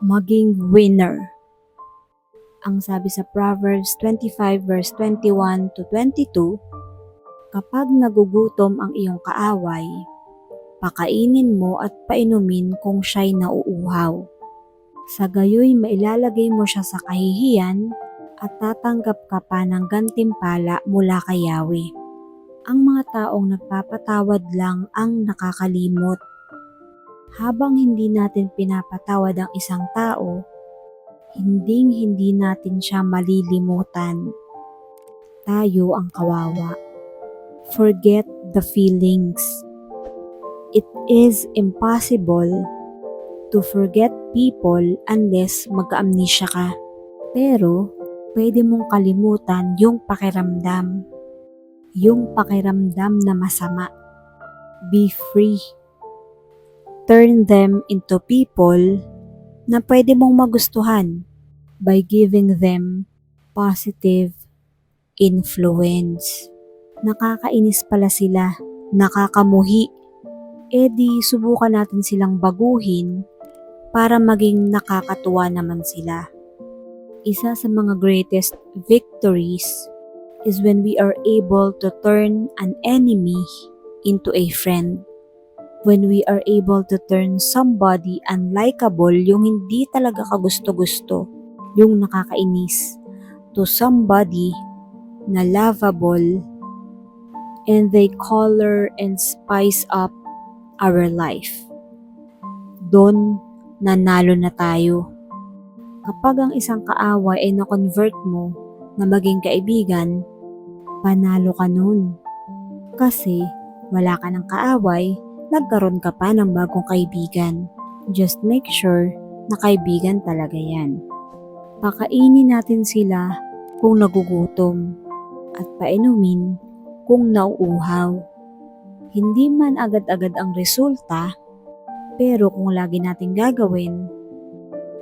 maging winner. Ang sabi sa Proverbs 25 verse 21 to 22, kapag nagugutom ang iyong kaaway, pakainin mo at painumin kung siya'y nauuhaw. Sa gayoy mailalagay mo siya sa kahihiyan at tatanggap ka pa ng gantimpala mula kay Yahweh. Ang mga taong nagpapatawad lang ang nakakalimot. Habang hindi natin pinapatawad ang isang tao, hindi natin siya malilimutan. Tayo ang kawawa. Forget the feelings. It is impossible to forget people unless magka-amnesia ka. Pero, pwede mong kalimutan yung pakiramdam. Yung pakiramdam na masama. Be free. Turn them into people na pwede mong magustuhan by giving them positive influence. Nakakainis pala sila, nakakamuhi. E di subukan natin silang baguhin para maging nakakatuwa naman sila. Isa sa mga greatest victories is when we are able to turn an enemy into a friend. When we are able to turn somebody unlikable, yung hindi talaga kagusto-gusto, yung nakakainis, to somebody na lovable, and they color and spice up our life. Doon, nanalo na tayo. Kapag ang isang kaaway ay na-convert mo na maging kaibigan, panalo ka nun. Kasi wala ka ng kaaway, nagkaroon ka pa ng bagong kaibigan. Just make sure na kaibigan talaga yan. Pakainin natin sila kung nagugutom at painumin kung nauuhaw. Hindi man agad-agad ang resulta, pero kung lagi natin gagawin,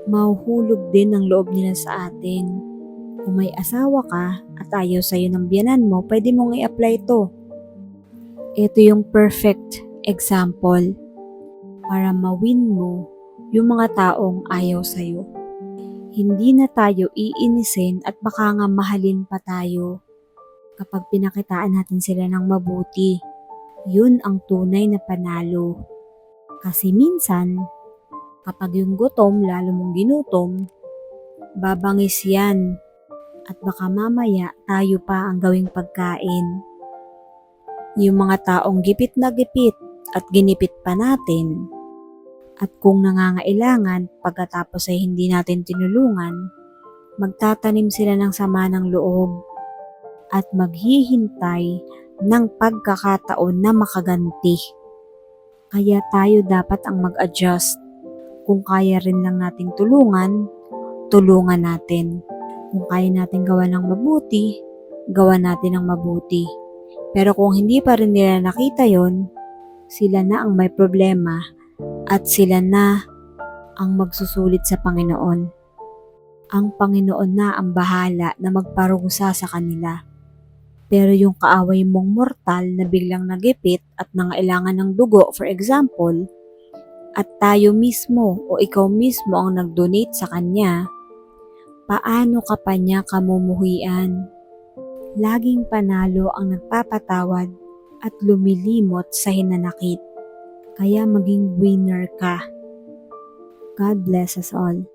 mahuhulog din ang loob nila sa atin. Kung may asawa ka at ayaw sa'yo ng biyanan mo, pwede mong i-apply ito. Ito yung perfect example para ma-win mo yung mga taong ayaw sa'yo. Hindi na tayo iinisin at baka nga mahalin pa tayo kapag pinakitaan natin sila ng mabuti. Yun ang tunay na panalo. Kasi minsan, kapag yung gutom lalo mong ginutom, babangis yan at baka mamaya tayo pa ang gawing pagkain. Yung mga taong gipit na gipit at ginipit pa natin, at kung nangangailangan pagkatapos ay hindi natin tinulungan, magtatanim sila ng sama ng loob at maghihintay ng pagkakataon na makaganti. Kaya tayo dapat ang mag-adjust. Kung kaya rin lang nating tulungan, tulungan natin. Kung kaya natin gawa ng mabuti, gawa natin ng mabuti. Pero kung hindi pa rin nila nakita yon, sila na ang may problema at sila na ang magsusulit sa Panginoon. Ang Panginoon na ang bahala na magparusa sa kanila. Pero yung kaaway mong mortal na biglang nagipit at nangailangan ng dugo, for example, at tayo mismo o ikaw mismo ang nag-donate sa kanya, paano ka pa niya kamumuhian? Laging panalo ang nagpapatawad at lumilimot sa hinanakit. Kaya maging winner ka. God bless us all.